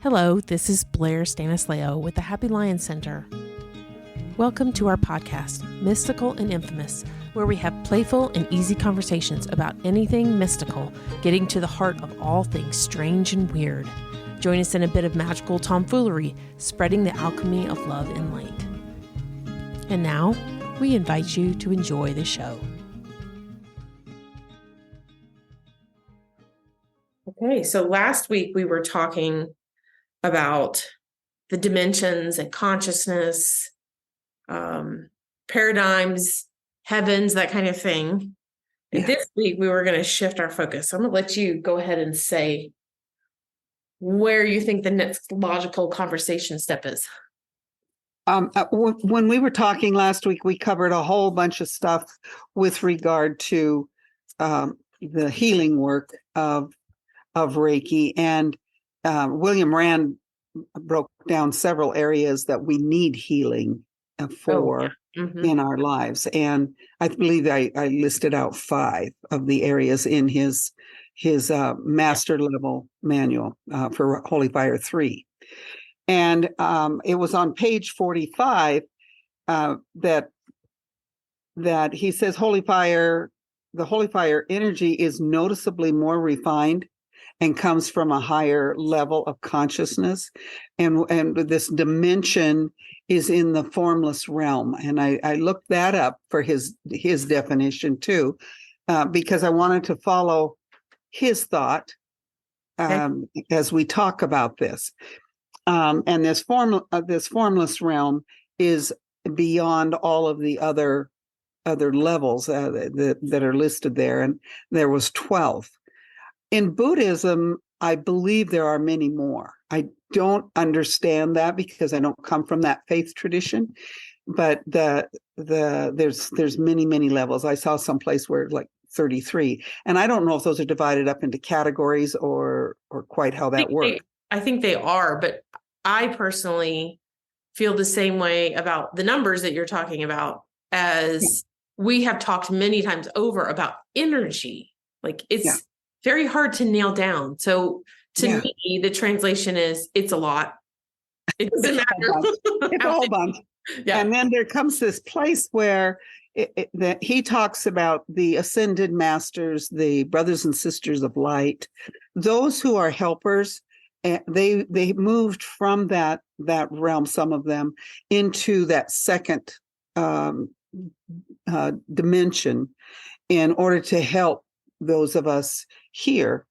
Hello, this is Blair Stanislao with the Happy Lion Center. Welcome to our podcast, Mystical and Infamous, where we have playful and easy conversations about anything mystical, getting to the heart of all things strange and weird. Join us in a bit of magical tomfoolery, spreading the alchemy of love and light. And now, we invite you to enjoy the show. Okay, so last week we were talking about the dimensions and consciousness, paradigms, heavens, that kind of thing. And this week we were going to shift our focus. I'm going to let you go ahead and say where you think the next logical conversation step is. When we were talking last week, we covered a whole bunch of stuff with regard to the healing work of Reiki, and William Rand broke down several areas that we need healing for in our lives. And I believe I listed out 5 of the areas in his master level manual for Holy Fire 3. And it was on page 45 that he says the Holy Fire energy is noticeably more refined and comes from a higher level of consciousness. And this dimension is in the formless realm. And I looked that up for his definition too, because I wanted to follow his thought as we talk about this. And this formless realm is beyond all of the other levels that are listed there. And there was 12. In Buddhism, I believe there are many more. I don't understand that because I don't come from that faith tradition, but there's many levels. I saw someplace where like 33, and I don't know if those are divided up into categories or quite how that works. I think they are, but I personally feel the same way about the numbers that you're talking about, as we have talked many times over about energy. Like it's very hard to nail down. So to me, the translation is it's a lot. It doesn't matter. It's a whole bunch. Yeah. And then there comes this place where that he talks about the ascended masters, the brothers and sisters of light, those who are helpers. They moved from that realm, some of them, into that second dimension in order to help those of us here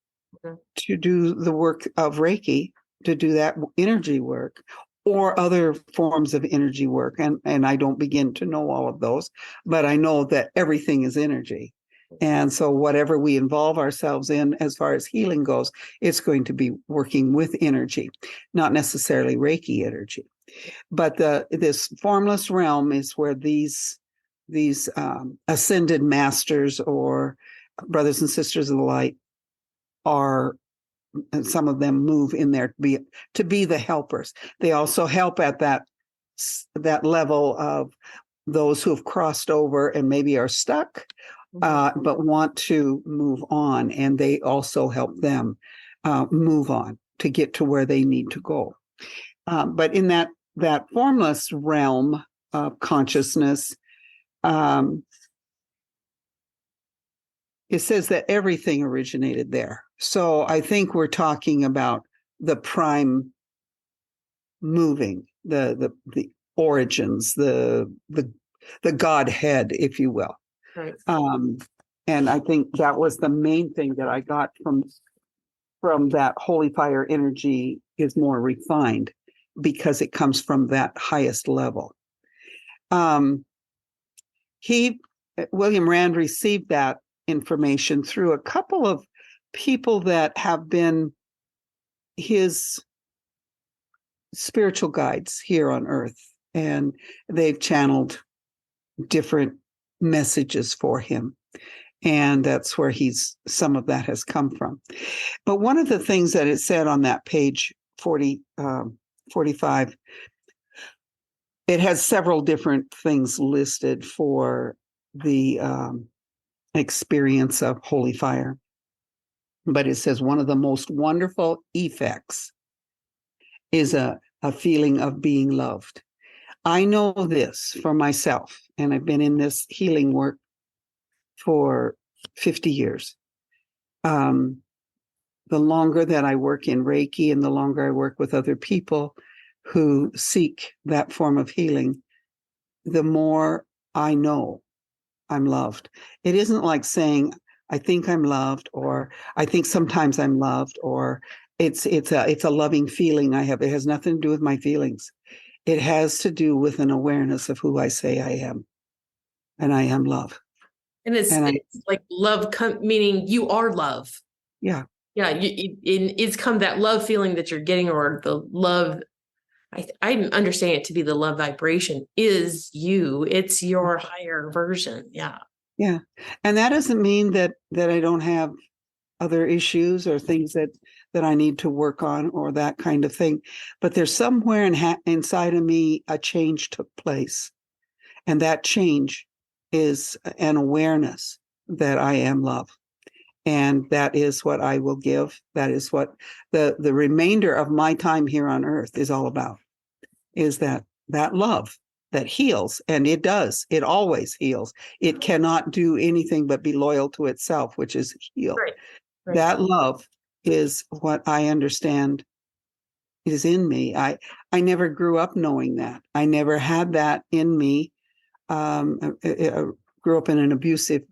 to do the work of Reiki, to do that energy work or other forms of energy work. And I don't begin to know all of those, but I know that everything is energy. And so whatever we involve ourselves in as far as healing goes, it's going to be working with energy, not necessarily Reiki energy. But this formless realm is where these ascended masters or brothers and sisters of the light are, and some of them move in there to be the helpers. They also help at that level of those who have crossed over and maybe are stuck, but want to move on, and they also help them move on to get to where they need to go. But in that formless realm of consciousness, it says that everything originated there. So I think we're talking about the prime moving, the origins, the Godhead, if you will. Right. And I think that was the main thing that I got from that Holy Fire energy is more refined because it comes from that highest level. William Rand received that information through a couple of people that have been his spiritual guides here on earth, and they've channeled different messages for him, and that's where some of that has come from. But one of the things that it said on that page 45, it has several different things listed for the experience of Holy Fire. But it says one of the most wonderful effects is a feeling of being loved. I know this for myself, and I've been in this healing work for 50 years. The longer that I work in Reiki and the longer I work with other people who seek that form of healing, the more I know I'm loved. It isn't like saying, I think I'm loved, or I think sometimes I'm loved, or it's a loving feeling I have. It has nothing to do with my feelings. It has to do with an awareness of who I say I am. And I am love. And it's like love, meaning you are love. Yeah. Yeah. It's come that love feeling that you're getting, or the love. I understand it to be the love vibration is you. It's your higher version. Yeah. Yeah. And that doesn't mean that I don't have other issues or things that I need to work on or that kind of thing. But there's somewhere inside of me, a change took place. And that change is an awareness that I am love. And that is what I will give. That is what the remainder of my time here on earth is all about, is that love that heals. And it does. It always heals. It cannot do anything but be loyal to itself, which is heal. Right. Right. That love is what I understand is in me. I never grew up knowing that. I never had that in me. I grew up in an abusive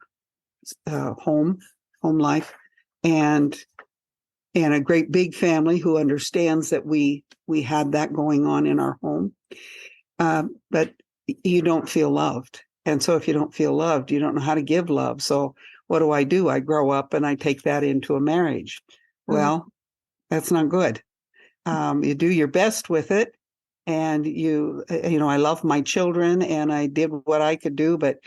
home life, and a great big family who understands that we had that going on in our home. But you don't feel loved. And so if you don't feel loved, you don't know how to give love. So what do? I grow up and I take that into a marriage. Well, that's not good. You do your best with it. And I love my children and I did what I could do, but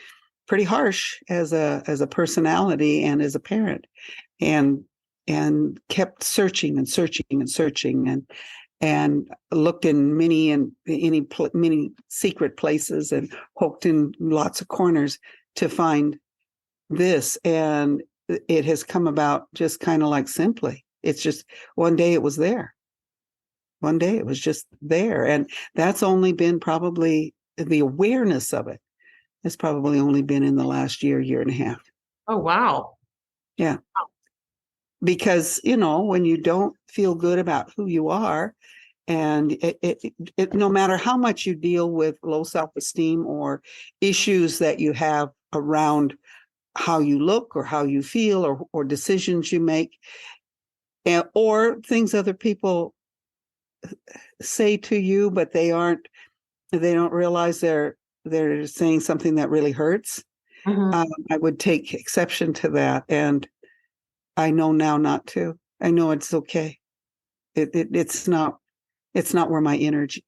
pretty harsh as a personality and as a parent, and kept searching and searching and searching and looked in many secret places and poked in lots of corners to find this. And it has come about just kind of like simply. It's just one day it was there. One day it was just there. And that's only been probably the awareness of it has probably only been in the last year and a half. Oh, wow. Yeah. Wow. Because, when you don't feel good about who you are, and it no matter how much you deal with low self-esteem or issues that you have around how you look or how you feel or decisions you make, or things other people say to you, but they don't realize they're saying something that really hurts. Mm-hmm. I would take exception to that. And I know now not to. I know it's okay. It's not where my energy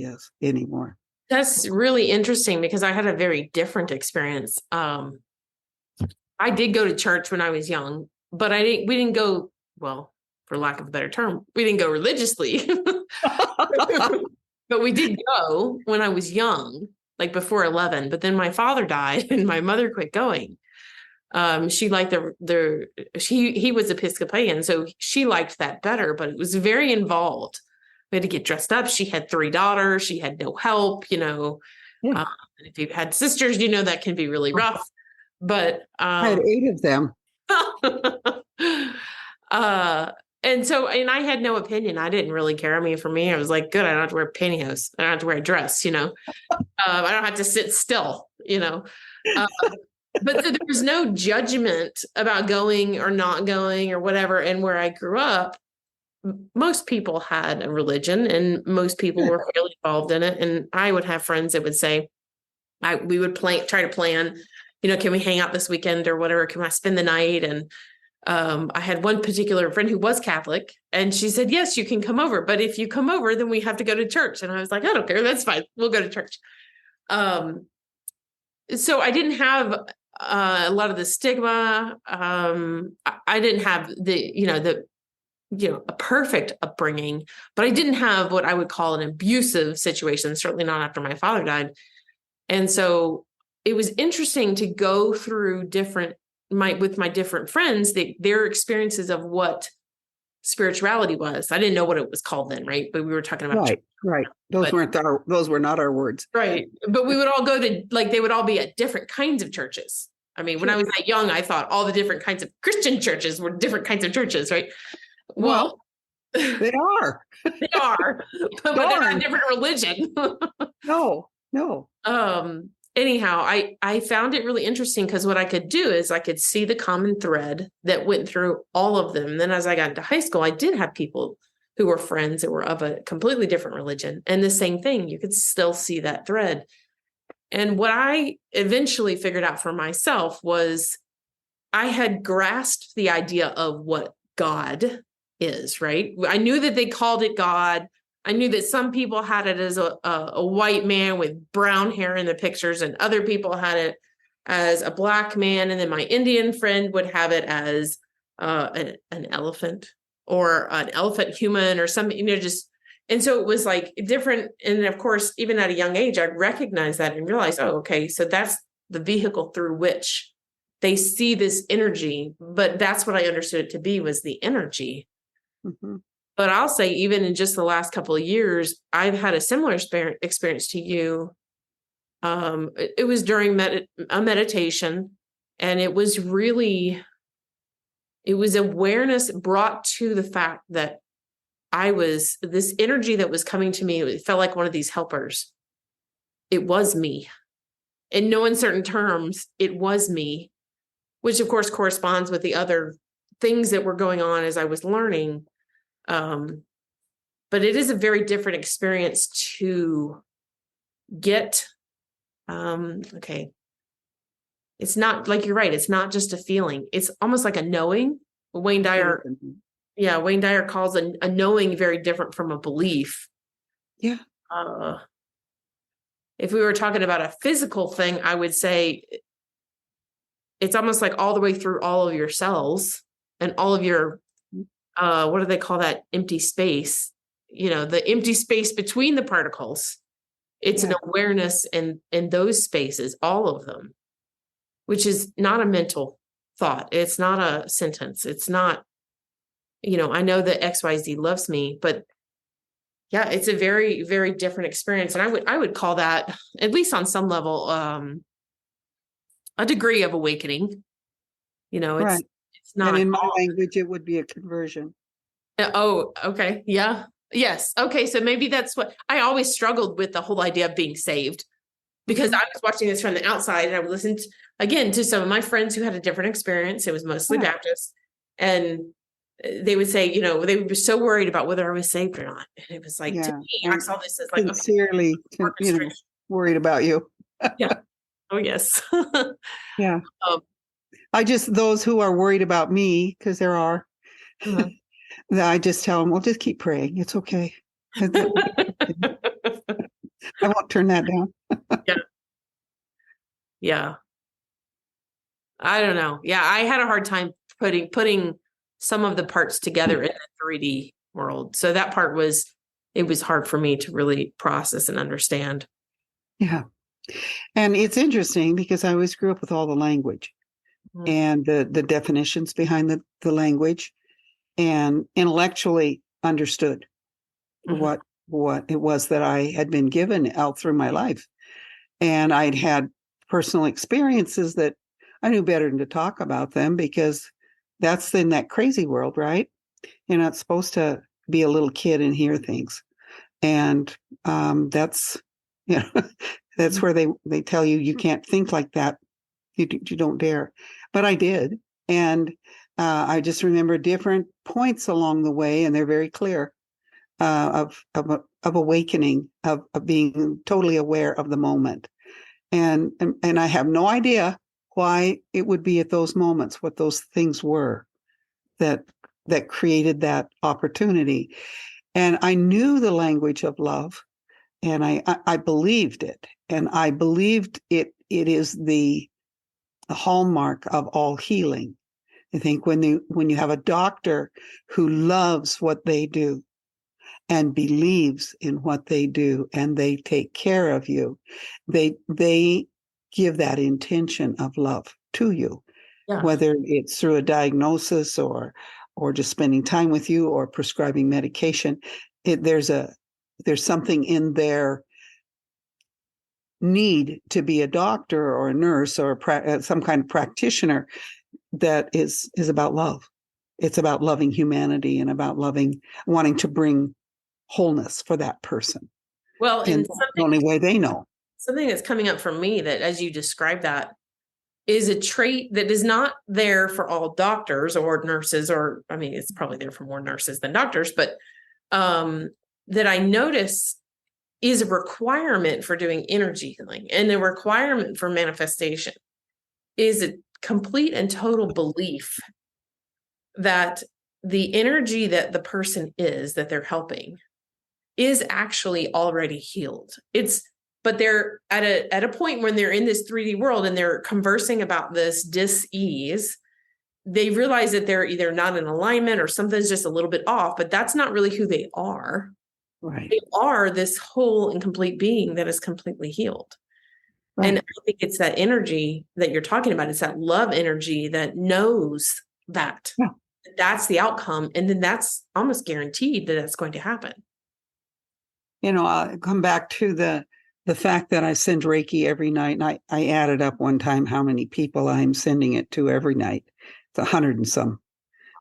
is anymore. That's really interesting because I had a very different experience. I did go to church when I was young, but we didn't go, well, for lack of a better term, we didn't go religiously. But we did go when I was young, like before 11. But then my father died and my mother quit going. She liked he was Episcopalian, so she liked that better, but it was very involved. We had to get dressed up. She had 3 daughters. She had no help, Yeah. If you had sisters, that can be really rough. But I had 8 of them. And I had no opinion. I didn't really care. I mean, for me, I was like, good, I don't have to wear pantyhose. I don't have to wear a dress, I don't have to sit still, But so there was no judgment about going or not going or whatever. And where I grew up, most people had a religion and most people were fairly involved in it. And I would have friends that would say, we would try to plan, can we hang out this weekend or whatever? Can I spend the night? And I had one particular friend who was Catholic, and she said, yes, you can come over. But if you come over, then we have to go to church. And I was like, I don't care. That's fine. We'll go to church. So I didn't have a lot of the stigma. I didn't have a perfect upbringing, but I didn't have what I would call an abusive situation, certainly not after my father died. And so it was interesting to go through with my different friends, their experiences of what spirituality was. I didn't know what it was called then, right? But we were talking about Right, right. Those were not our words. Right. But we would all go to, like, they would all be at different kinds of churches. I mean, when I was that young, I thought all the different kinds of Christian churches were different kinds of churches, right? Well, they are. They are, but they're not different religion. No. Anyhow, I found it really interesting because what I could do is I could see the common thread that went through all of them. And then as I got into high school, I did have people who were friends that were of a completely different religion. And the same thing, you could still see that thread. And what I eventually figured out for myself was I had grasped the idea of what God is, right? I knew that they called it God. I knew that some people had it as a white man with brown hair in the pictures, and other people had it as a black man. And then my Indian friend would have it as an elephant or an elephant human or something, just, and so it was like different. And of course, even at a young age, I recognized that and realized, oh, okay, so that's the vehicle through which they see this energy. But that's what I understood it to be, was the energy. Mm-hmm. But I'll say, even in just the last couple of years, I've had a similar experience to you. It was during a meditation, and it was awareness brought to the fact that this energy that was coming to me, it felt like one of these helpers. It was me. In no uncertain terms, it was me, which of course corresponds with the other things that were going on as I was learning. But it is a very different experience to get, okay. It's not like, you're right. It's not just a feeling. It's almost like a knowing. Wayne Dyer calls a knowing very different from a belief. Yeah. If we were talking about a physical thing, I would say it's almost like all the way through all of your cells and all of your, what do they call that? Empty space, the empty space between the particles. It's an awareness in those spaces, all of them, which is not a mental thought. It's not a sentence. It's not, I know that XYZ loves me, but yeah, it's a very, very different experience. And I would call that, at least on some level, a degree of awakening. It's not. And in my language, it would be a conversion. Oh, okay. Yeah. Yes. Okay. So maybe that's what I always struggled with, the whole idea of being saved, because I was watching this from the outside, and I would listen again to some of my friends who had a different experience. It was mostly Baptist, and they would say, they would be so worried about whether I was saved or not. And it was like, to me, I saw this as like, sincerely, worried about you. Yeah. Oh, yes. Yeah. Those who are worried about me, because there are, I just tell them, well, just keep praying. It's okay. I won't turn that down. Yeah. I don't know. Yeah. I had a hard time putting some of the parts together in the 3D world. So that part was hard for me to really process and understand. Yeah. And it's interesting because I always grew up with all the language and the definitions behind the language, and intellectually understood what it was that I had been given out through my life. And I'd had personal experiences that I knew better than to talk about them, because that's in that crazy world, right? You're not supposed to be a little kid and hear things. And that's, that's where they tell you can't think like that. You don't dare. But I did. And I just remember different points along the way, and they're very clear, of awakening, of being totally aware of the moment. And I have no idea why it would be at those moments, what those things were that created that opportunity. And I knew the language of love, and I believed it. And I believed it is the hallmark of all healing. I think when you have a doctor who loves what they do and believes in what they do, and they take care of you, they give that intention of love to you, whether it's through a diagnosis or or just spending time with you or prescribing medication. There's something in their need to be a doctor or a nurse or some kind of practitioner that is about love. It's about loving humanity and about wanting to bring wholeness for that person. Well, and the only way they know. Something that's coming up for me that, as you describe that, is a trait that is not there for all doctors or nurses, or, I mean, it's probably there for more nurses than doctors, but that I notice is a requirement for doing energy healing, and the requirement for manifestation is a complete and total belief that the energy that the person that they're helping is actually already healed. But they're at a point when they're in this 3D world and they're conversing about this dis-ease, they realize that they're either not in alignment or something's just a little bit off, but that's not really who they are. Right. They are this whole and complete being that is completely healed. Right. And I think it's that energy that you're talking about. It's that love energy that knows that that's the outcome. And then that's almost guaranteed that that's going to happen. I'll come back to the fact that I send Reiki every night. And I added up one time how many people I'm sending it to every night. It's 100 and some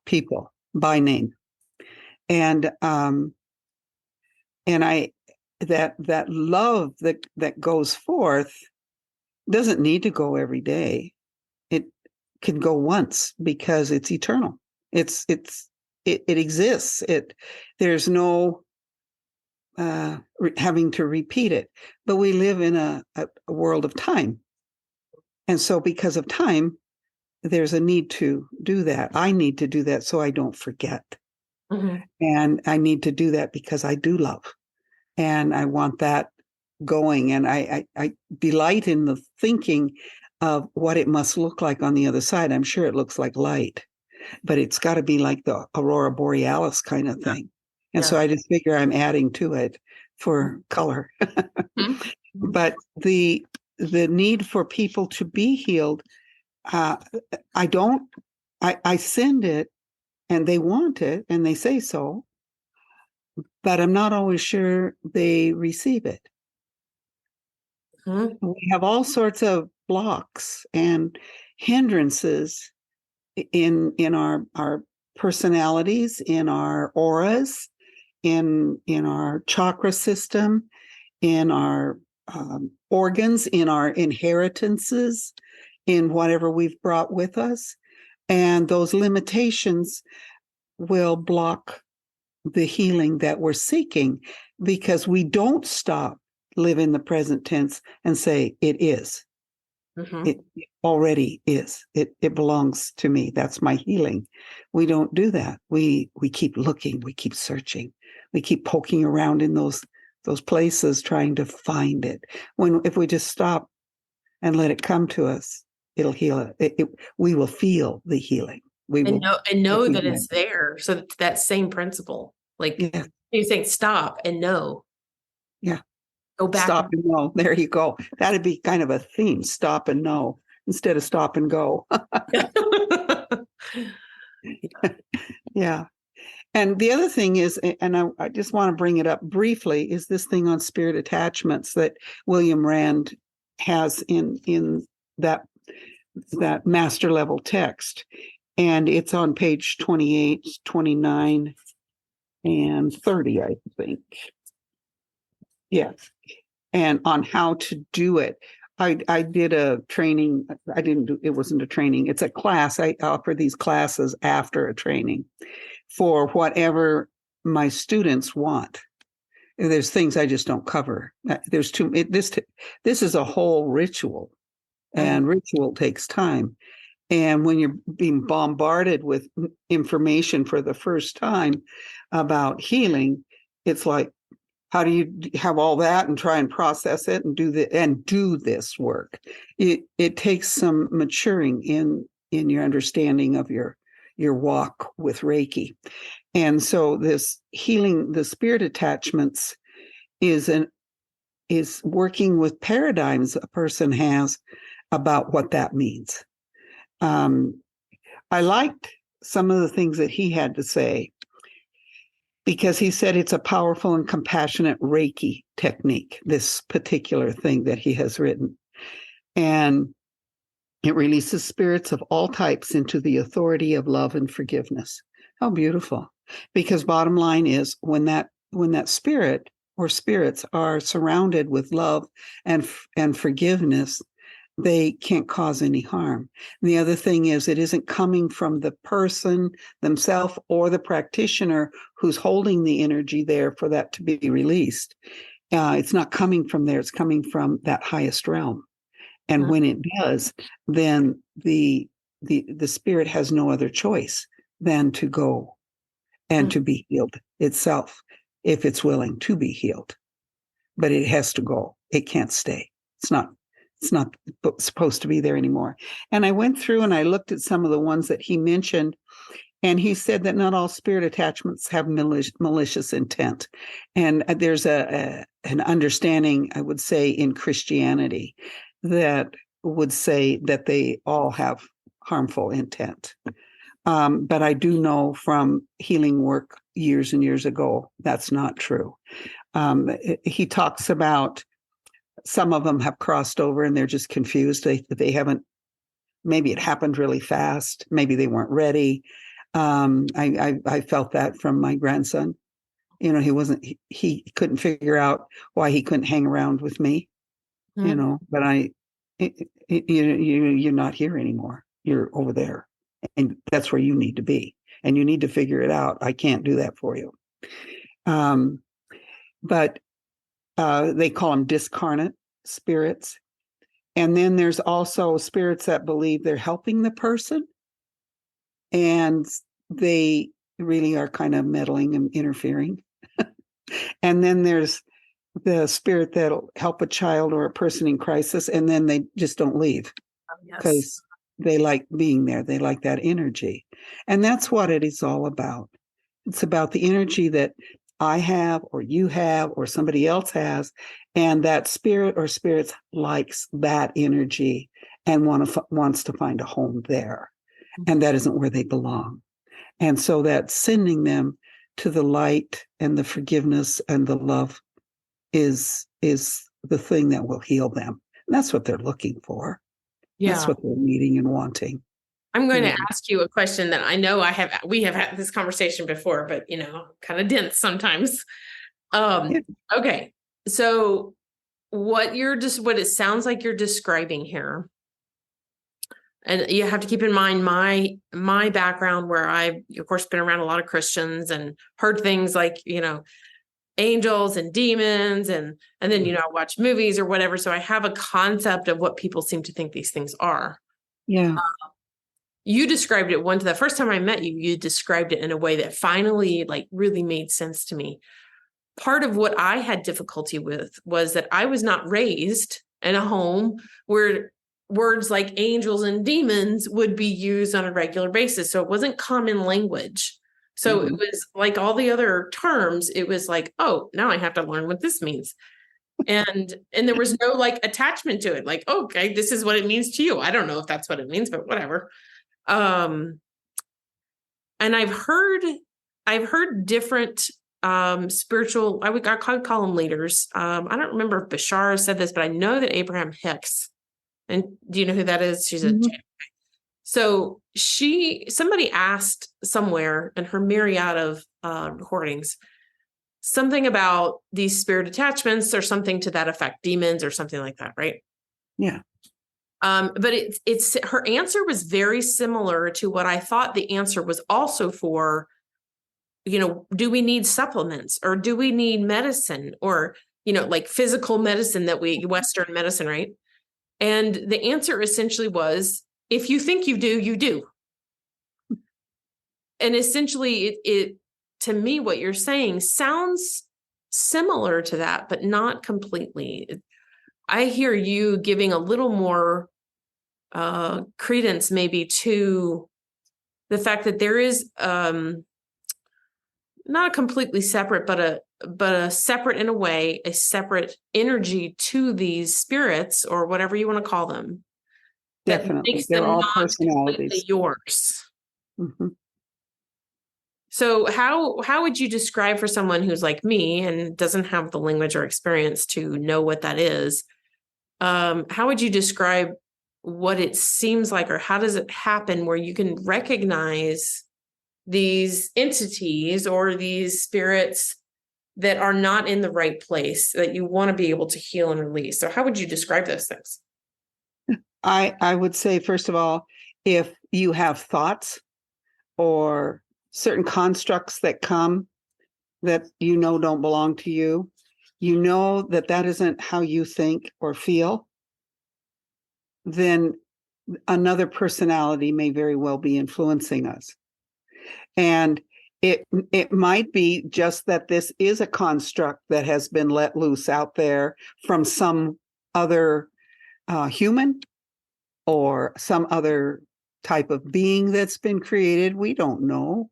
people by name. And that love that goes forth doesn't need to go every day. It can go once because it's eternal. It exists. There's no having to repeat it. But we live in a world of time. And so because of time, there's a need to do that. I need to do that so I don't forget. Mm-hmm. And I need to do that because I do love. And I want that going. And I delight in the thinking of what it must look like on the other side. I'm sure it looks like light, but it's got to be like the Aurora Borealis kind of thing. And so I just figure I'm adding to it for color. Mm-hmm. But the need for people to be healed, I send it and they want it and they say so, but I'm not always sure they receive it. Mm-hmm. We have all sorts of blocks and hindrances in our personalities, in our auras, in our chakra system, in our organs, in our inheritances, in whatever we've brought with us. And those limitations will block the healing that we're seeking because we don't stop, live in the present tense and say, it is. Mm-hmm. It already is. It belongs to me. That's my healing. We don't do that. We keep looking. We keep searching. We keep poking around in those places trying to find it. If we just stop and let it come to us, it'll heal it. We will feel the healing. We will know that it's there. So it's that same principle. Like you think, stop and know. Yeah. Go back. Stop and know. There you go. That'd be kind of a theme. Stop and know instead of stop and go. Yeah. And the other thing is, and I just want to bring it up briefly, is this thing on spirit attachments that William Rand has in that master level text. And it's on page 28, 29, and 30, I think. Yes. And on how to do it. I did a training. It wasn't a training. It's a class. I offer these classes after a training for whatever my students want. There's things I just don't cover. There's this is a whole ritual, and ritual takes time. And when you're being bombarded with information for the first time about healing, it's like, how do you have all that and try and process it and do this work? It takes some maturing in your understanding of your walk with Reiki. And so this healing the spirit attachments is working with paradigms a person has about what that means. I liked some of the things that he had to say, because he said it's a powerful and compassionate Reiki technique, this particular thing that he has written. And it releases spirits of all types into the authority of love and forgiveness. How beautiful. Because bottom line is when that spirit or spirits are surrounded with love and forgiveness, they can't cause any harm. And the other thing is it isn't coming from the person themselves or the practitioner who's holding the energy there for that to be released. It's not coming from there. It's coming from that highest realm. And when it does, then the spirit has no other choice than to go and to be healed itself, if it's willing to be healed. But it has to go. It can't stay. It's not supposed to be there anymore. And I went through and I looked at some of the ones that he mentioned, and he said that not all spirit attachments have malicious intent. And there's an understanding, I would say, in Christianity that would say that they all have harmful intent. But I do know from healing work years and years ago, that's not true. He talks about some of them have crossed over and they're just confused. They haven't, maybe it happened really fast. Maybe they weren't ready. I felt that from my grandson. He couldn't figure out why he couldn't hang around with me, but you're not here anymore. You're over there. And that's where you need to be. And you need to figure it out. I can't do that for you. But they call them discarnate spirits. And then there's also spirits that believe they're helping the person. And they really are kind of meddling and interfering. And then there's the spirit that'll help a child or a person in crisis, and then they just don't leave because they like being there. They like that energy. And that's what it is all about. It's about the energy that I have or you have or somebody else has, and that spirit or spirits likes that energy and wants to find a home there. And that isn't where they belong. And so that's sending them to the light and the forgiveness and the love is the thing that will heal them. And that's what they're looking for. Yeah. That's what they're needing and wanting. I'm going to ask you a question that I know we have had this conversation before, but kind of dense sometimes. Okay. So what it sounds like you're describing here, and you have to keep in mind my background, where I've of course been around a lot of Christians and heard things like, angels and demons and then, I watch movies or whatever. So I have a concept of what people seem to think these things are. Yeah. You described it the first time I met you, you described it in a way that finally really made sense to me. Part of what I had difficulty with was that I was not raised in a home where words like angels and demons would be used on a regular basis. So it wasn't common language. So it was like all the other terms, it was like, oh, now I have to learn what this means. And there was no attachment to it. Like, okay, this is what it means to you. I don't know if that's what it means, but whatever. And I've heard different spiritual, I would call them leaders. I don't remember if Bashar said this, but I know that Abraham Hicks, and do you know who that is? She's so somebody asked somewhere in her myriad of recordings, something about these spirit attachments or something to that effect, demons or something like that. Right. Yeah. But it's her answer was very similar to what I thought the answer was also for, do we need supplements or do we need medicine or, physical medicine Western medicine, right? And the answer essentially was, if you think you do, you do. And essentially it to me, what you're saying sounds similar to that, but not completely. I hear you giving a little more credence maybe to the fact that there is not completely separate, but a separate in a way, a separate energy to these spirits or whatever you want to call them. Definitely. They're all personalities. Yours. Mm-hmm. So how would you describe for someone who's like me and doesn't have the language or experience to know what that is? How would you describe what it seems like, or how does it happen where you can recognize these entities or these spirits that are not in the right place that you want to be able to heal and release? So how would you describe those things? I would say, first of all, if you have thoughts or certain constructs that come that you know don't belong to you, you know that that isn't how you think or feel, then another personality may very well be influencing us. And it might be just that this is a construct that has been let loose out there from some other human or some other type of being that's been created. We don't know.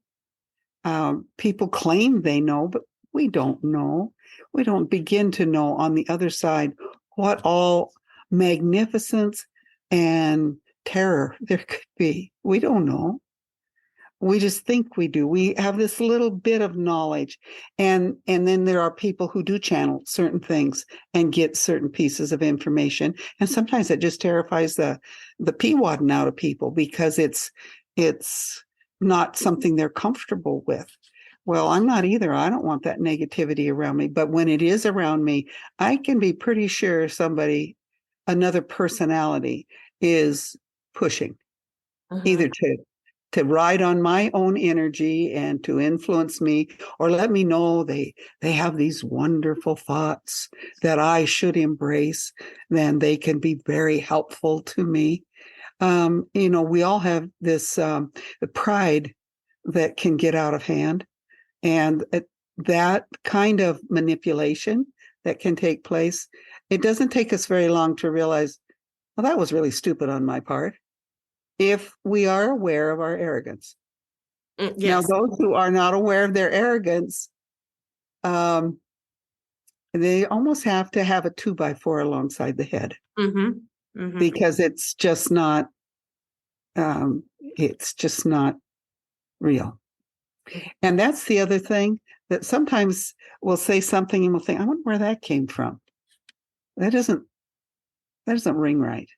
People claim they know, but we don't know. We don't begin to know on the other side what all magnificence and terror there could be. We don't know. We just think we do. We have this little bit of knowledge. And then there are people who do channel certain things and get certain pieces of information. And sometimes it just terrifies the peewadding out of people because it's not something they're comfortable with. Well, I'm not either. I don't want that negativity around me. But when it is around me, I can be pretty sure another personality is pushing, either to ride on my own energy and to influence me, or let me know they have these wonderful thoughts that I should embrace. Then they can be very helpful to me. We all have this pride that can get out of hand, and that kind of manipulation that can take place. It doesn't take us very long to realize, well, that was really stupid on my part, if we are aware of our arrogance. Yes. Now, those who are not aware of their arrogance, they almost have to have a 2x4 alongside the head, because it's just not real. And that's the other thing, that sometimes we'll say something and we'll think, I wonder where that came from. That doesn't ring right.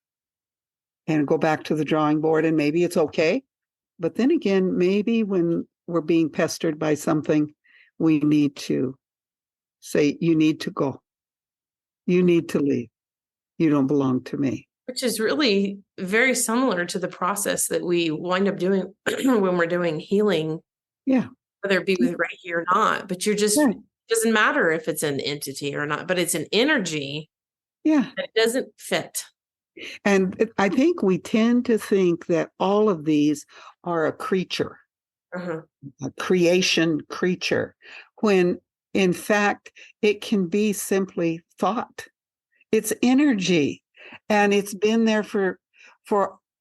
And go back to the drawing board, and maybe it's okay. But then again, maybe when we're being pestered by something, we need to say, you need to go. You need to leave. You don't belong to me. Which is really very similar to the process that we wind up doing when we're doing healing. Yeah. Whether it be with Reiki or not, but you're just, Right. It doesn't matter if it's an entity or not, but it's an energy. Yeah. That doesn't fit. And I think we tend to think that all of these are a creature, a creation creature, when in fact it can be simply thought. It's energy, and it's been there for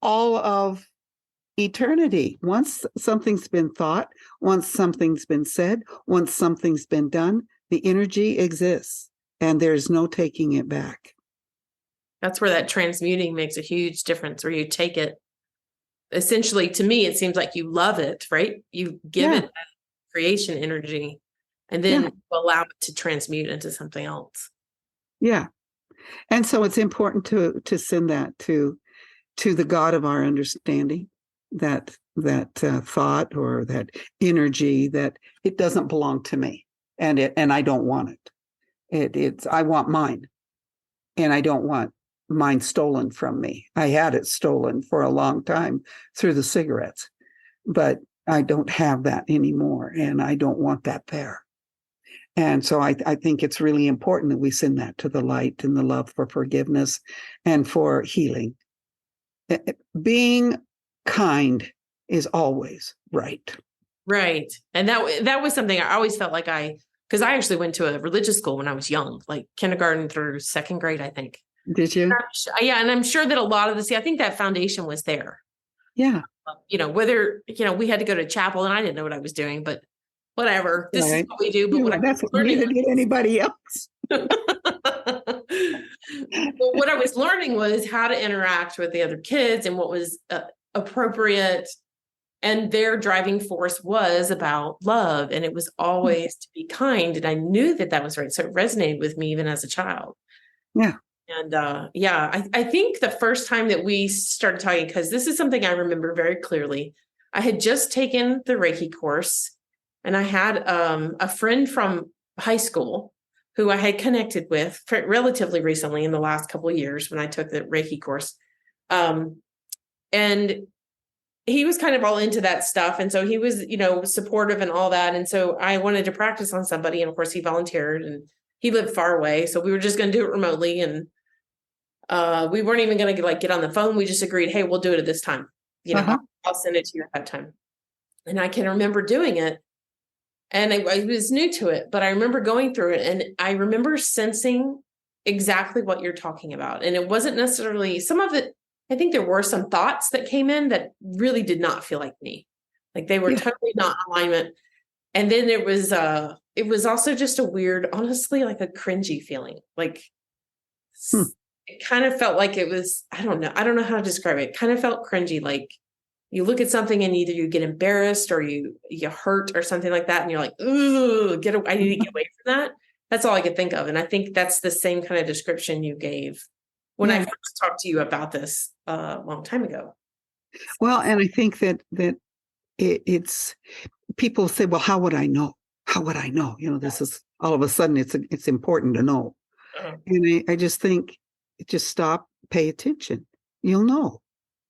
all of eternity. Once something's been thought, once something's been said, once something's been done, the energy exists, and there's no taking it back. That's where that transmuting makes a huge difference, where you take it, essentially, to me, it seems like you love it, right? You give it that creation energy, and then allow it to transmute into something else. Yeah. And so it's important to send that to the God of our understanding, that thought or that energy, that it doesn't belong to me, and I don't want it. I want mine, and I don't want mine stolen from me. I had it stolen for a long time through the cigarettes, but I don't have that anymore, and I don't want that there. And so I think it's really important that we send that to the light and the love for forgiveness and for healing. Being kind is always right. Right. And that was something I always felt like because I actually went to a religious school when I was young, like kindergarten through second grade, I think. Did you? And I'm sure that a lot of I think that foundation was there. Yeah. Whether, we had to go to chapel, and I didn't know what I was doing, but whatever, this is what we do. But neither did anybody else. But what I was learning was how to interact with the other kids and what was appropriate And their driving force was about love, and it was always to be kind. And I knew that that was right. So it resonated with me even as a child. Yeah. And I think the first time that we started talking, because this is something I remember very clearly, I had just taken the Reiki course, and I had a friend from high school who I had connected with relatively recently in the last couple of years when I took the Reiki course. And he was kind of all into that stuff. And so he was, supportive and all that. And so I wanted to practice on somebody. And of course he volunteered, and he lived far away. So we were just going to do it remotely. And we weren't even going to get on the phone. We just agreed, hey, we'll do it at this time. I'll send it to you at that time. And I can remember doing it. And I was new to it, but I remember going through it, and I remember sensing exactly what you're talking about. And it wasn't necessarily some of it. I think there were some thoughts that came in that really did not feel like me. Like they were totally not in alignment. And then it was also just a weird, honestly, like a cringy feeling. Like it kind of felt like it was, I don't know how to describe it. It kind of felt cringy. Like you look at something and either you get embarrassed or you hurt or something like that. And you're like, ooh, I need to get away from that. That's all I could think of. And I think that's the same kind of description you gave when I first talked to you about this a long time ago. Well, and I think that it's people say, well, how would I know? How would I know? This is all of a sudden it's important to know. And I just think, just stop, pay attention. You'll know.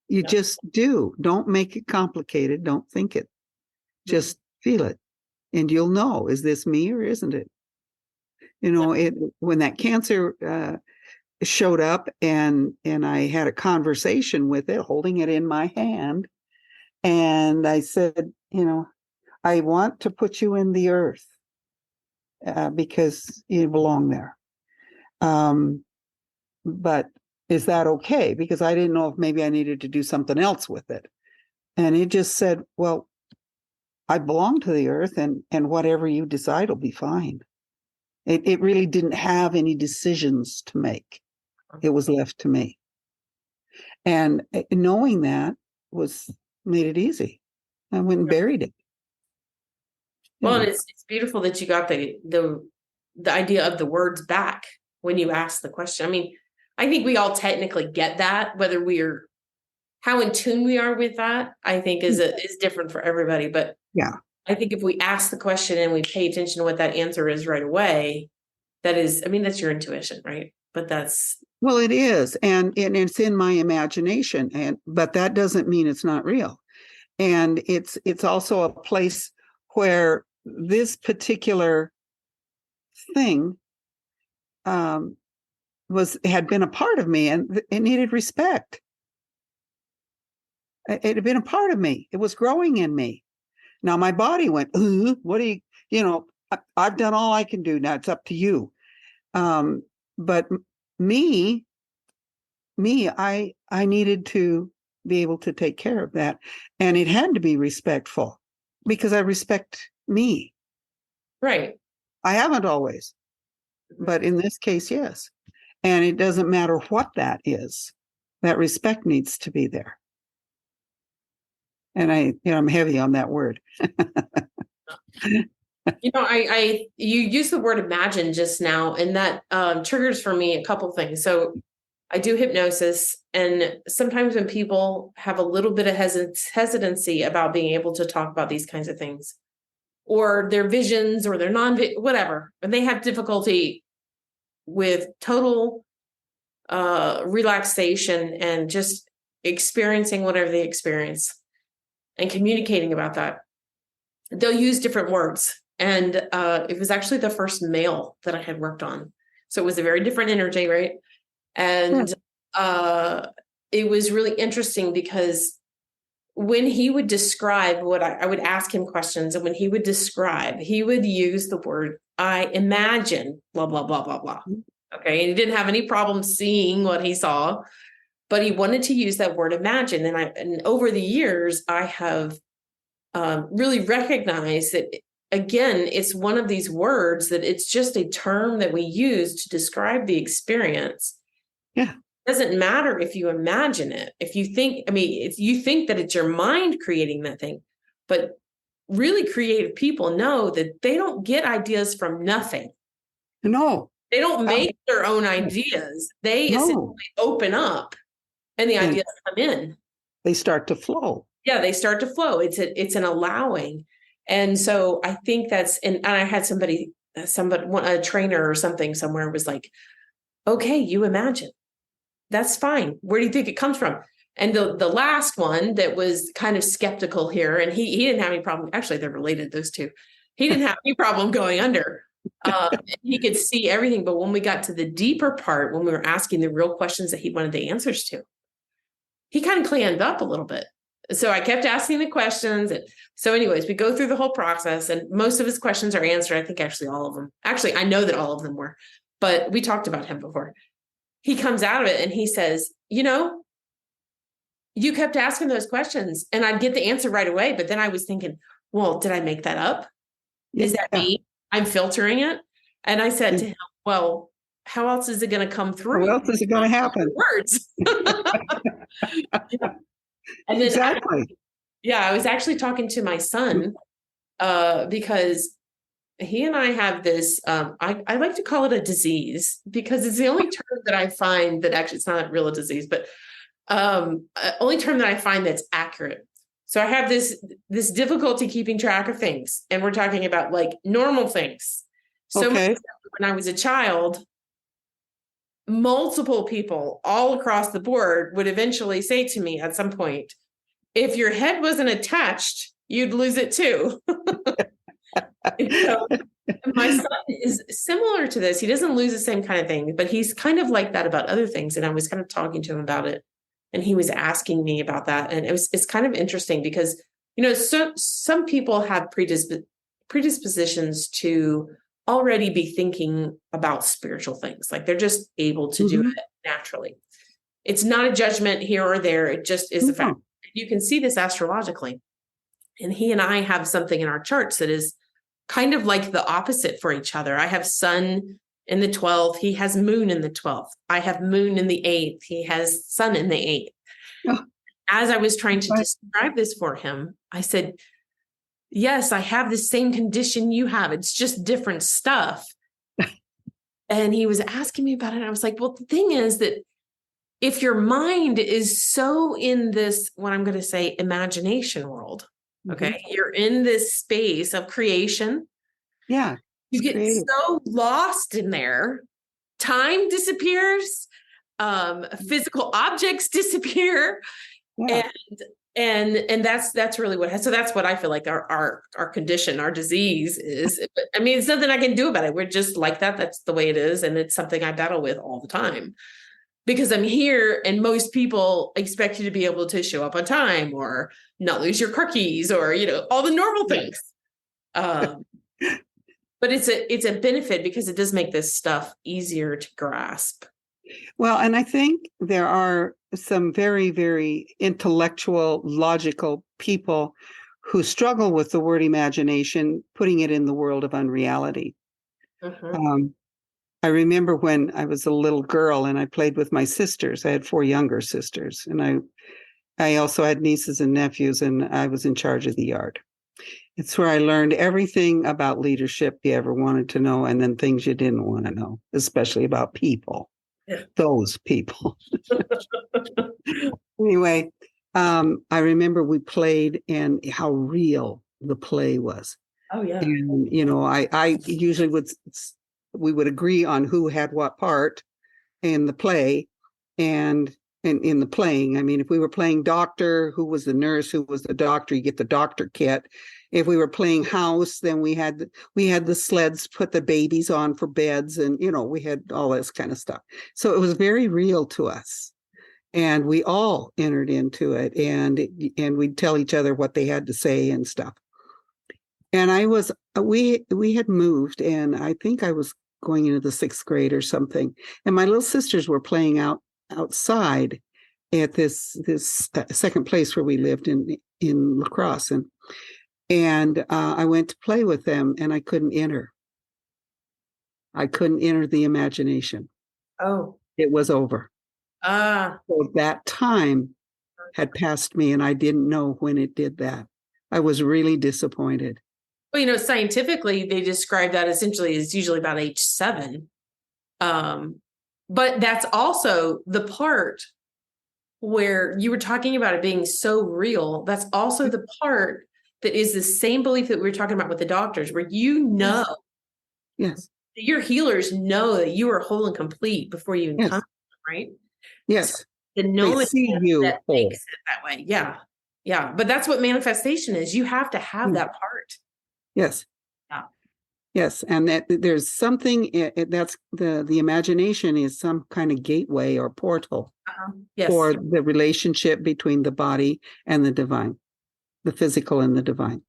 You just do. Don't make it complicated. Don't think it. Just feel it. And you'll know, is this me or isn't it? When that cancer showed up and I had a conversation with it, holding it in my hand. And I said, I want to put you in the earth because you belong there. But is that okay? Because I didn't know if maybe I needed to do something else with it. And it just said, well, I belong to the earth, and whatever you decide will be fine. It really didn't have any decisions to make. It was left to me. And knowing that made it easy. I went and buried it. Well, and it's beautiful that you got the idea of the words back when you asked the question. I mean, I think we all technically get that, whether how in tune we are with that, I think is different for everybody. But I think if we ask the question and we pay attention to what that answer is right away, that's your intuition, right? But well, it is, and it's in my imagination, but that doesn't mean it's not real. And it's also a place where this particular thing had been a part of me, and it needed respect. It had been a part of me. It was growing in me. Now my body went, what do you, I've done all I can do. Now it's up to you. But me, I needed to be able to take care of that. And it had to be respectful because I respect me. Right. I haven't always, but in this case, yes. And it doesn't matter what that is. That respect needs to be there. And I'm heavy on that word. You use the word imagine just now, and that triggers for me a couple things. So I do hypnosis, and sometimes when people have a little bit of hesitancy about being able to talk about these kinds of things, or their visions or their whatever, and they have difficulty with total relaxation and just experiencing whatever they experience and communicating about that, they'll use different words. And it was actually the first male that I had worked on. So it was a very different energy, right? And it was really interesting because when he would describe what I would ask him questions, and when he would describe, he would use the word, I imagine, blah, blah, blah, blah, blah. Okay. And he didn't have any problem seeing what he saw, but he wanted to use that word imagine. And over the years, I have really recognized that, again, it's one of these words that it's just a term that we use to describe the experience. Yeah. doesn't matter if you imagine it. If you think, if you think that it's your mind creating that thing, but really creative people know that they don't get ideas from nothing. No. They don't make their own ideas. They essentially open up and the ideas come in. They start to flow. Yeah, they start to flow. It's an allowing. And so I think and I had somebody, a trainer or something somewhere was like, okay, you imagine. That's fine. Where do you think it comes from? And the last one that was kind of skeptical here, and he didn't have any problem. Actually, they're related, those two. He didn't have any problem going under. He could see everything. But when we got to the deeper part, when we were asking the real questions that he wanted the answers to, he kind of clammed up a little bit. So I kept asking the questions. And so anyways, we go through the whole process and most of his questions are answered. I think actually all of them. Actually, I know that all of them were, but we talked about him before. He comes out of it and he says, you kept asking those questions and I'd get the answer right away. But then I was thinking, well, did I make that up? Is that me? I'm filtering it. And I said to him, well, how else is it going to come through? How else is it going to happen? Words. And then exactly. I was actually talking to my son because he and I have this, I like to call it a disease because it's the only term that I find that actually it's not really a disease, but only term that I find that's accurate. So I have this difficulty keeping track of things. And we're talking about like normal things. So when I was a child, multiple people all across the board would eventually say to me at some point, if your head wasn't attached, you'd lose it too. So my son is similar to this. He doesn't lose the same kind of thing, but he's kind of like that about other things. And I was kind of talking to him about it. And he was asking me about that. And it's kind of interesting because, some people have predispositions to already be thinking about spiritual things. Like they're just able to do it naturally. It's not a judgment here or there. It just is a fact. You can see this astrologically. And he and I have something in our charts that is kind of like the opposite for each other. I have sun in the 12th. He has moon in the 12th. I have moon in the 8th. He has sun in the 8th. Oh. As I was trying to describe this for him, I said, yes, I have the same condition you have. It's just different stuff. And he was asking me about it. And I was like, well, the thing is that if your mind is so in this, what I'm going to say, imagination world, okay, you're in this space of creation. Yeah. You get so lost in there. Time disappears. Physical objects disappear. Yeah. And that's really so that's what I feel like our condition, our disease is. I mean, it's nothing I can do about it. We're just like that. That's the way it is. And it's something I battle with all the time because I'm here and most people expect you to be able to show up on time or not lose your car keys or, all the normal things. But it's a benefit because it does make this stuff easier to grasp. Well, and I think there are some very, very intellectual, logical people who struggle with the word imagination, putting it in the world of unreality. I remember when I was a little girl and I played with my sisters. I had 4 younger sisters, and I also had nieces and nephews, and I was in charge of the yard. It's where I learned everything about leadership you ever wanted to know, and then things you didn't want to know, especially about people. Yeah. Those people. Anyway, I remember we played and how real the play was. Oh, yeah. And, I usually we would agree on who had what part in the play and in the playing. I mean, if we were playing doctor, who was the nurse, who was the doctor, you get the doctor kit. If we were playing house, then we had the sleds, put the babies on for beds, and we had all this kind of stuff. So it was very real to us, and we all entered into it, and we'd tell each other what they had to say and stuff. And we had moved, and I think I was going into the 6th grade or something, and my little sisters were playing outside at this second place where we lived in La Crosse, and I went to play with them, and I couldn't enter. I couldn't enter the imagination. Oh, it was over. So that time had passed me and I didn't know when it did that. I was really disappointed. Well, scientifically, they describe that essentially as usually about age 7. But that's also the part where you were talking about it being so real. That's also the part that is the same belief that we were talking about with the doctors, where Yes. your healers know that you are whole and complete before you even Yes. come, right? Yes. So the They knowing see you that whole. makes it that way. Yeah. Yeah. But that's what manifestation is. You have to have that part. Yes. Yeah. Yes, and that there's something that's the imagination is some kind of gateway or portal Yes. for the relationship between the body and the divine, the physical and the divine,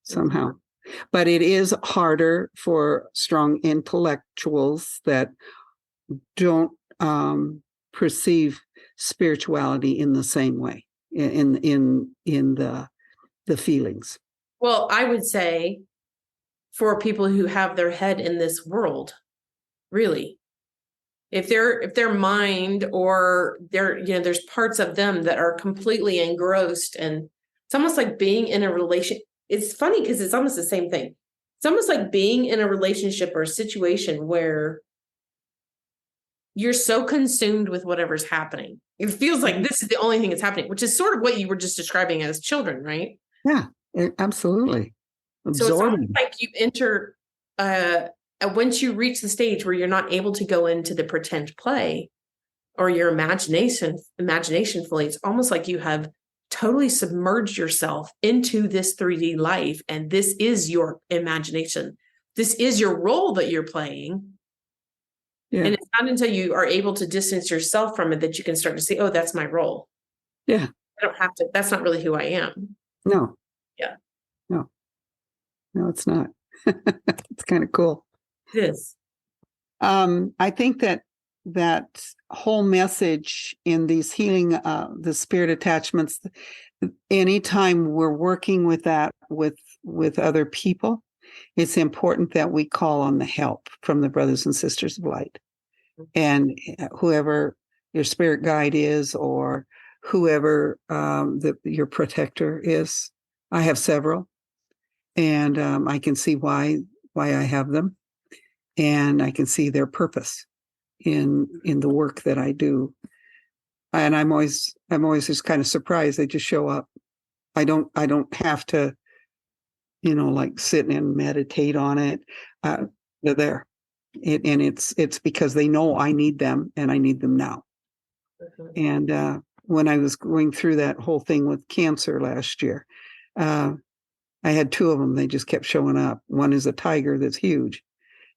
somehow. But it is harder for strong intellectuals that don't perceive spirituality in the same way in the feelings. Well, I would say for people who have their head in this world, really, if their mind or there's parts of them that are completely engrossed, and it's almost like being in a relation. It's funny because it's almost the same thing. It's almost like being in a relationship or a situation where you're so consumed with whatever's happening. It feels like this is the only thing that's happening, which is sort of what you were just describing as children, right? Yeah, absolutely. So it's Absorbing. almost like you enter, once you reach the stage where you're not able to go into the pretend play or your imagination fully, it's almost like you have totally submerged yourself into this 3D life. And this is your imagination. This is your role that you're playing. Yeah. And it's not until you are able to distance yourself from it that you can start to see, oh, that's my role. Yeah. I don't have to, that's not really who I am. No. Yeah. No, it's not. It's kind of cool. It is. I think that whole message in these healing, the spirit attachments, anytime we're working with that with other people, it's important that we call on the help from the brothers and sisters of light. And whoever your spirit guide is, or whoever your protector is. I have several, and I can see why I have them, and I can see their purpose in the work that I do. And I'm always just kind of surprised they just show up. I don't have to, like sit and meditate on it. They're there. It's because they know I need them and I need them now. And when I was going through that whole thing with cancer last year, I had 2 of them. They just kept showing up. One is a tiger that's huge.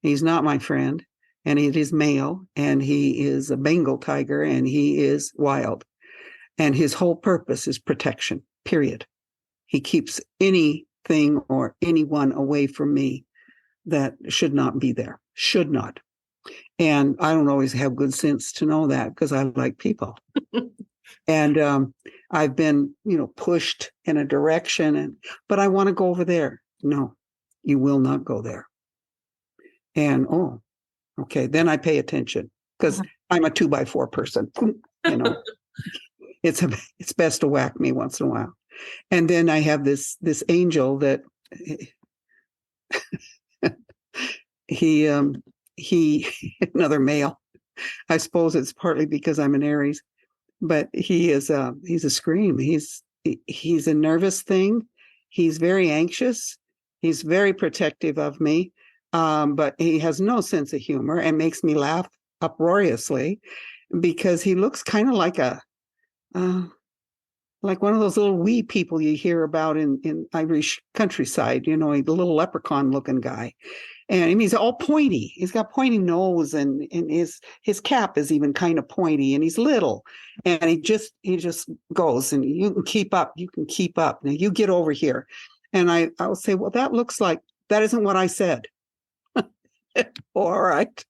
He's not my friend, and it is male, and he is a Bengal tiger, and he is wild. And his whole purpose is protection, period. He keeps anything or anyone away from me that should not be there, should not. And I don't always have good sense to know that because I like people. And I've been, pushed in a direction, but I want to go over there. No, you will not go there. And, okay, then I pay attention because I'm a 2x4 person. It's best to whack me once in a while. And then I have this angel that he another male. I suppose it's partly because I'm an Aries, but he's a scream. He's a nervous thing. He's very anxious. He's very protective of me. But he has no sense of humor and makes me laugh uproariously because he looks kind of like like one of those little wee people you hear about in Irish countryside, the little leprechaun looking guy. And I mean, he's all pointy. He's got pointy nose, and his cap is even kind of pointy, and he's little. And he just goes, and you can keep up. You can keep up. Now you get over here. And I'll say, well, that isn't what I said. All right.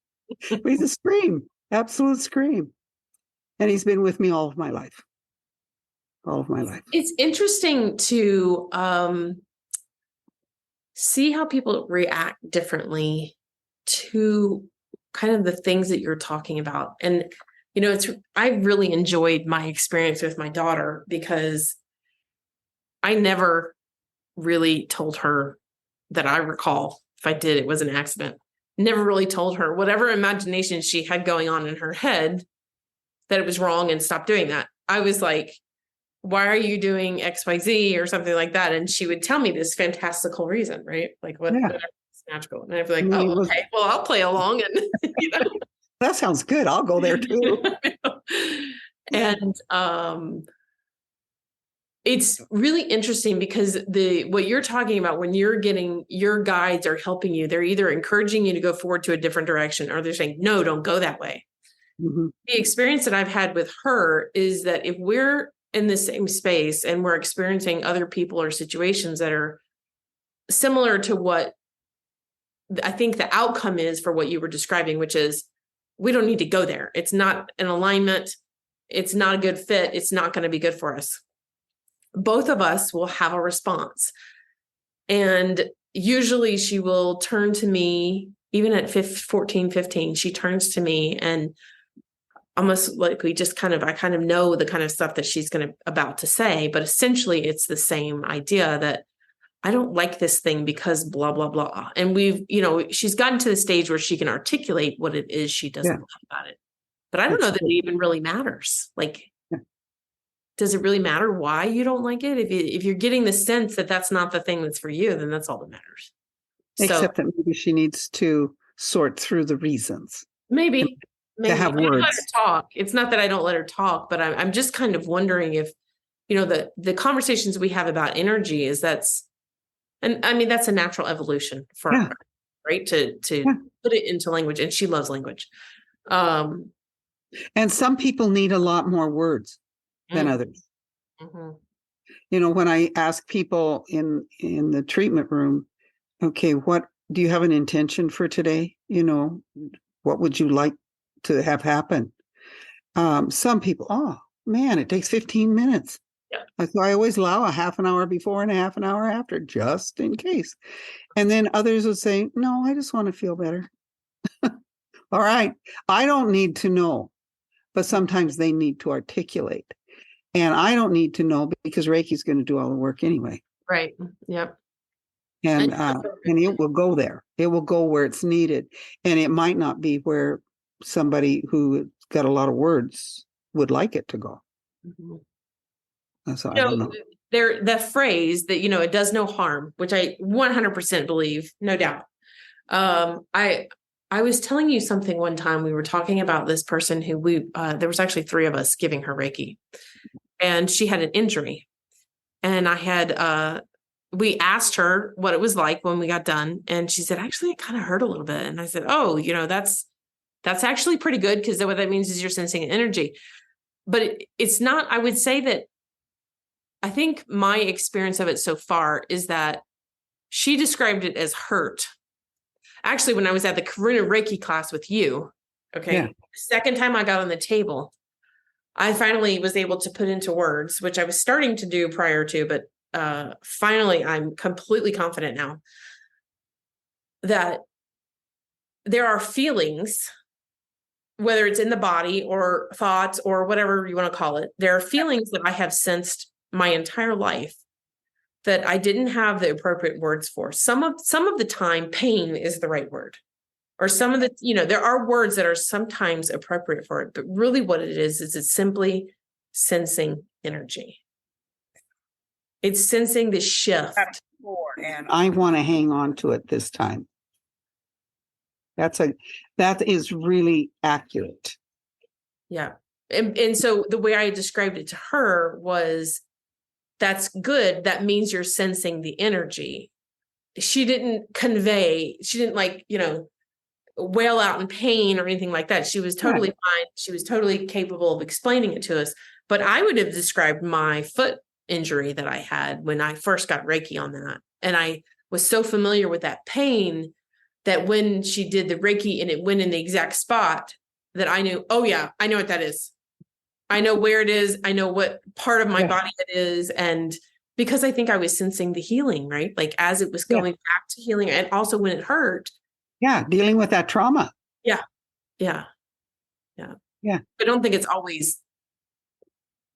But he's a scream, absolute scream. And he's been with me all of my life. All of my life. It's interesting to see how people react differently to kind of the things that you're talking about. And I really enjoyed my experience with my daughter because I never really told her that I recall. If I did, it was an accident. Never really told her whatever imagination she had going on in her head that it was wrong and stop doing that. I was like, why are you doing XYZ or something like that? And she would tell me this fantastical reason, right? Like whatever is magical. And I'd be like, oh, okay, well, I'll play along. And that sounds good. I'll go there too. And it's really interesting because what you're talking about when you're getting your guides are helping you, they're either encouraging you to go forward to a different direction or they're saying, no, don't go that way. Mm-hmm. The experience that I've had with her is that if we're in the same space and we're experiencing other people or situations that are similar to what I think the outcome is for what you were describing, which is we don't need to go there. It's not an alignment. It's not a good fit. It's not going to be good for us. Both of us will have a response. And usually she will turn to me, even at 14, 15, she turns to me and almost like I kind of know the kind of stuff that she's about to say, but essentially it's the same idea that I don't like this thing because blah, blah, blah. And she's gotten to the stage where she can articulate what it is she doesn't like about it. But I don't know that it even really matters. Like, does it really matter why you don't like it? If you're getting the sense that that's not the thing that's for you, then that's all that matters. Except that maybe she needs to sort through the reasons. Maybe. To have words. Let her talk. It's not that I don't let her talk, but I'm just kind of wondering if, the conversations we have about energy that's a natural evolution for her, right? To put it into language, and she loves language. And some people need a lot more words than others. Mm-hmm. When I ask people in the treatment room, okay, what do you have an intention for today? What would you like to have happen? Some people, oh man, it takes 15 minutes. Yeah. So I always allow a half an hour before and a half an hour after, just in case. And then others would say, no, I just want to feel better. All right. I don't need to know, but sometimes they need to articulate. And I don't need to know because Reiki's going to do all the work anyway. Right. Yep. And it will go there. It will go where it's needed. And it might not be where somebody who got a lot of words would like it to go. Mm-hmm. So I don't know. The phrase that, it does no harm, which I 100% believe, no doubt. I was telling you something one time. We were talking about this person who there was actually 3 of us giving her Reiki, and she had an injury. And we asked her what it was like when we got done. And she said, actually, it kind of hurt a little bit. And I said, oh, that's actually pretty good, because what that means is you're sensing energy. But it's not, I would say that I think my experience of it so far is that she described it as hurt. Actually, when I was at the Karuna Reiki class with you, the second time I got on the table, I finally was able to put into words, which I was starting to do prior to, but finally I'm completely confident now that there are feelings, whether it's in the body or thoughts or whatever you want to call it. There are feelings that I have sensed my entire life that I didn't have the appropriate words for. Some of the time, pain is the right word. Or some of the, there are words that are sometimes appropriate for it, but really what it is it's simply sensing energy. It's sensing the shift. And I want to hang on to it this time. That is really accurate. Yeah. And so the way I described it to her was, that's good. That means you're sensing the energy. She didn't wail out in pain or anything like that. She was totally fine. She was totally capable of explaining it to us. But I would have described my foot injury that I had when I first got Reiki on that. And I was so familiar with that pain that when she did the Reiki and it went in the exact spot, that I knew, oh yeah, I know what that is. I know where it is. I know what part of my body it is. And because I think I was sensing the healing, right? Like as it was going back to healing, and also when it hurt. Yeah. Dealing with that trauma. Yeah. Yeah. I don't think it's always,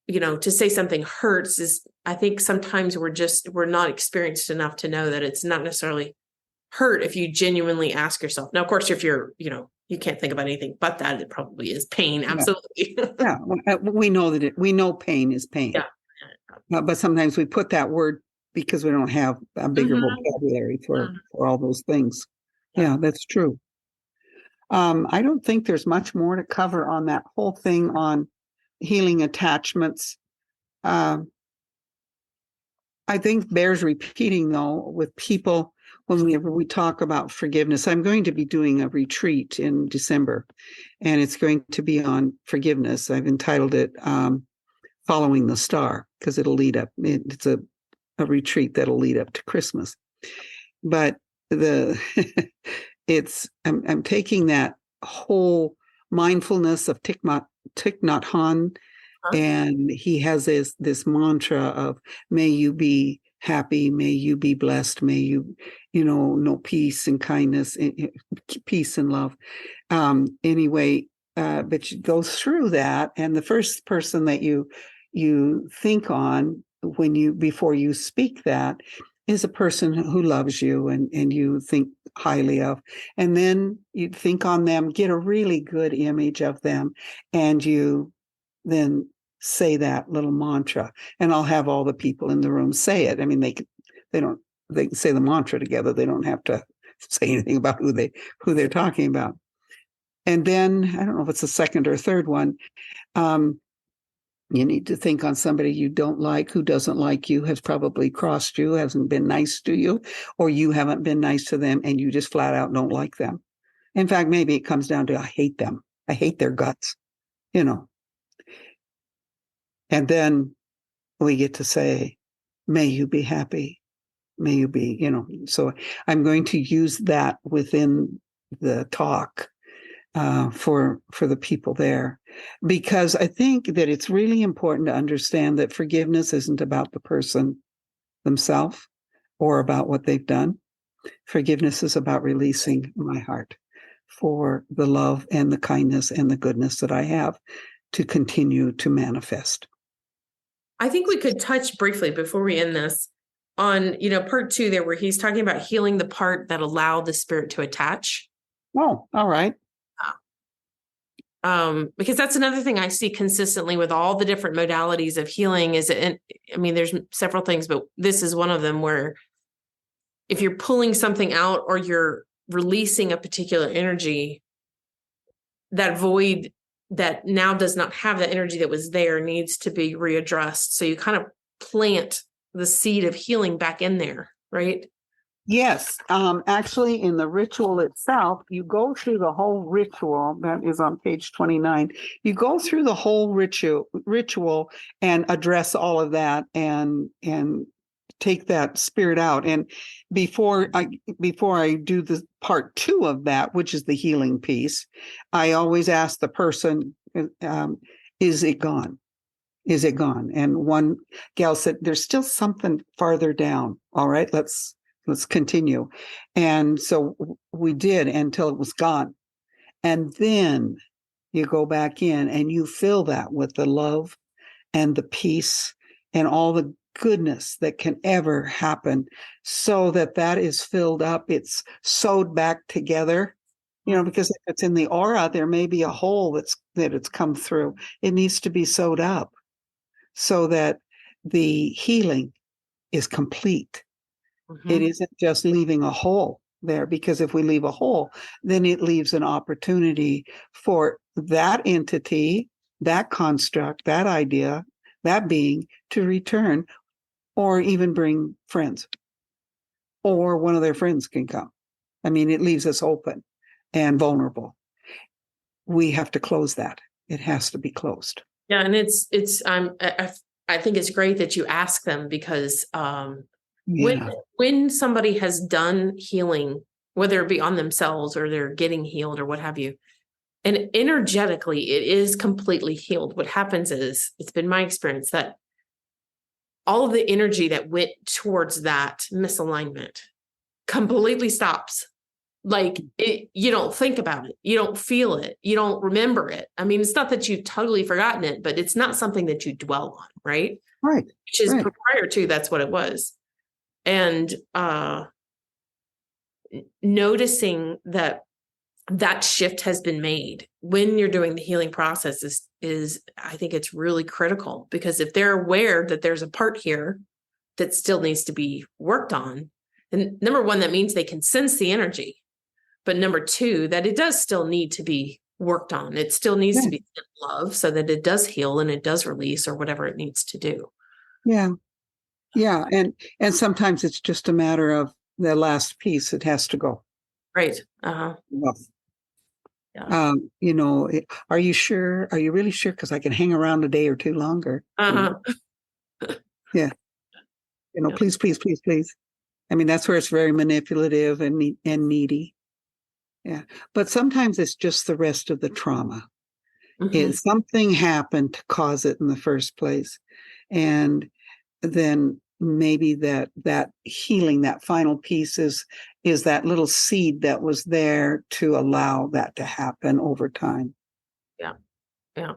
to say something hurts is, I think sometimes we're not experienced enough to know that it's not necessarily hurt if you genuinely ask yourself. Now, of course, if you're, you can't think about anything but that, it probably is pain. Absolutely. Yeah. We know we know pain is pain. Yeah. But sometimes we put that word because we don't have a bigger vocabulary for all those things. Yeah, that's true. I don't think there's much more to cover on that whole thing on healing attachments. I think bears repeating, though, with people whenever we talk about forgiveness. I'm going to be doing a retreat in December, and it's going to be on forgiveness. I've entitled it Following the Star, because it'll lead up. It's a retreat that'll lead up to Christmas. But I'm taking that whole mindfulness of Thich Nhat Hanh, and he has this mantra of, may you be happy, may you be blessed, may you, know peace and kindness, peace and love. Anyway, but you go through that, and the first person that you think on before you speak that is a person who loves you and you think highly of. And then you think on them, get a really good image of them, and you then say that little mantra. And I'll have all the people in the room say it. I mean, they can say the mantra together. They don't have to say anything about who they're talking about. And then, I don't know if it's the second or third one, you need to think on somebody you don't like, who doesn't like you, has probably crossed you, hasn't been nice to you, or you haven't been nice to them, and you just flat out don't like them. In fact, maybe it comes down to, I hate them. I hate their guts, And then we get to say, may you be happy. May you be, So I'm going to use that within the talk for the people there, because I think that it's really important to understand that forgiveness isn't about the person themselves or about what they've done. Forgiveness is about releasing my heart for the love and the kindness and the goodness that I have to continue to manifest. I think we could touch briefly before we end this on, part 2 there, where he's talking about healing the part that allowed the spirit to attach. Oh, all right. Because that's another thing I see consistently with all the different modalities of healing there's several things, but this is one of them, where if you're pulling something out or you're releasing a particular energy, that void that now does not have the energy that was there needs to be readdressed. So you kind of plant the seed of healing back in there, right? Yes. Actually, in the ritual itself, you go through the whole ritual. That is on page 29. You go through the whole ritual and address all of that and take that spirit out. And before I do the part 2 of that, which is the healing piece, I always ask the person, is it gone? Is it gone? And one gal said, there's still something farther down. All right, let's continue. And so we did until it was gone. And then you go back in and you fill that with the love and the peace and all the goodness that can ever happen, so that is filled up. It's sewed back together, because if it's in the aura, there may be a hole that it's come through. It needs to be sewed up so that the healing is complete. Mm-hmm. It isn't just leaving a hole there, because if we leave a hole, then it leaves an opportunity for that entity, that construct, that idea, that being to return, or even bring friends, or one of their friends can come. I mean, it leaves us open and vulnerable. We have to close that. It has to be closed. Yeah. And I think it's great that you ask them, because when somebody has done healing, whether it be on themselves or they're getting healed or what have you, and energetically it is completely healed, what happens is, it's been my experience that all of the energy that went towards that misalignment completely stops. Like you don't think about it. You don't feel it. You don't remember it. I mean, it's not that you've totally forgotten it, but it's not something that you dwell on. Right. Right. Which is right. prior to, that's what it was. And noticing that shift has been made when you're doing the healing process is I think it's really critical, because if they're aware that there's a part here that still needs to be worked on, and number one, that means they can sense the energy. But number two, that it does still need to be worked on. It still needs to be love so that it does heal and it does release or whatever it needs to do. Yeah. Yeah. And sometimes it's just a matter of the last piece. It has to go. Right. Uh-huh. Well, yeah. Are you sure? Are you really sure? Because I can hang around a day or two longer. Uh-huh. Yeah. Please, please, please, please. I mean, that's where it's very manipulative and needy. Yeah. But sometimes it's just the rest of the trauma. Mm-hmm. Something happened to cause it in the first place. And then maybe that healing, that final piece is that little seed that was there to allow that to happen over time. Yeah. Yeah.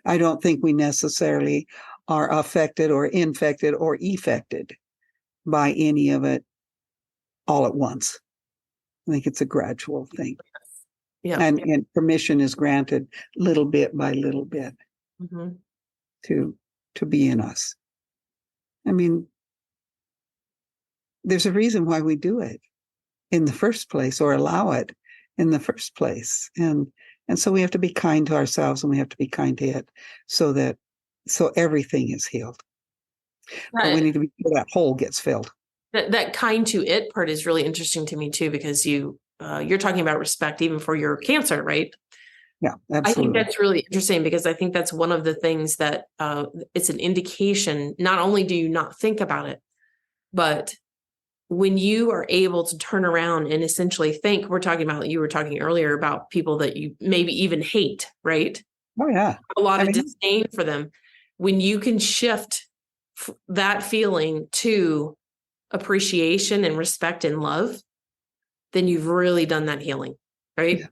I don't think we necessarily are affected or infected or effected by any of it all at once. I think it's a gradual thing. Yeah. And permission is granted little bit by little bit mm-hmm. to be in us. I mean, there's a reason why we do it in the first place, or allow it in the first place. And so we have to be kind to ourselves, and we have to be kind to it so everything is healed. Right. But we need to be sure that hole gets filled. That kind to it part is really interesting to me too, because you're talking about respect even for your cancer, right? Yeah, absolutely. I think that's really interesting, because I think that's one of the things that it's an indication. Not only do you not think about it, but when you are able to turn around and essentially think, you were talking earlier about people that you maybe even hate, right? Oh, yeah. A lot of disdain for them. When you can shift that feeling to appreciation and respect and love, then you've really done that healing, right? Yeah.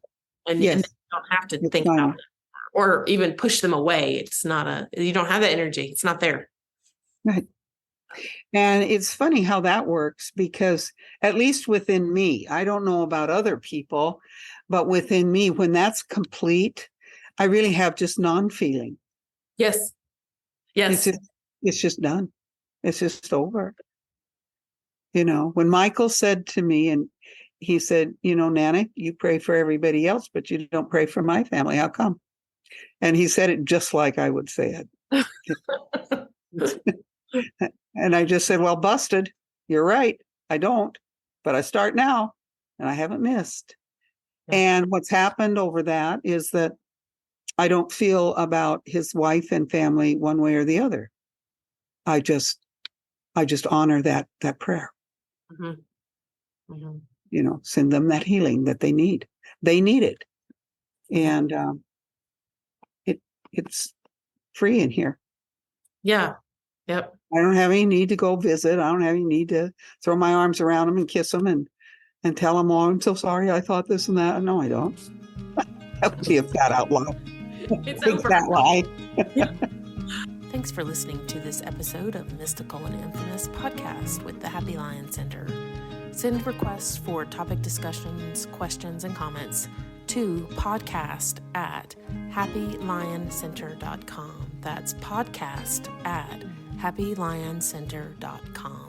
And you don't have to think about it or even push them away. You don't have that energy. It's not there. Right. And it's funny how that works, because at least within me, I don't know about other people, but within me, when that's complete, I really have just non-feeling. Yes. Yes. It's just done. It's just over. When Michael said to me, and he said, Nana, you pray for everybody else, but you don't pray for my family. How come? And he said it just like I would say it. And I just said, well, busted. You're right. I don't, but I start now, and I haven't missed. Yeah. And what's happened over that is that I don't feel about his wife and family one way or the other. I just honor that prayer. Mm-hmm. Mm-hmm. Send them that healing that they need. They need it. And it's free in here. Yeah. Yep. I don't have any need to go visit. I don't have any need to throw my arms around them and kiss them and tell them, oh, I'm so sorry, I thought this and that. No, I don't. That would be a fat out loud. It's big fat lie. Thanks for listening to this episode of Mystical and Infamous Podcast with the Happy Lion Center. Send requests for topic discussions, questions, and comments to podcast@happylioncenter.com. That's podcast@happylioncenter.com.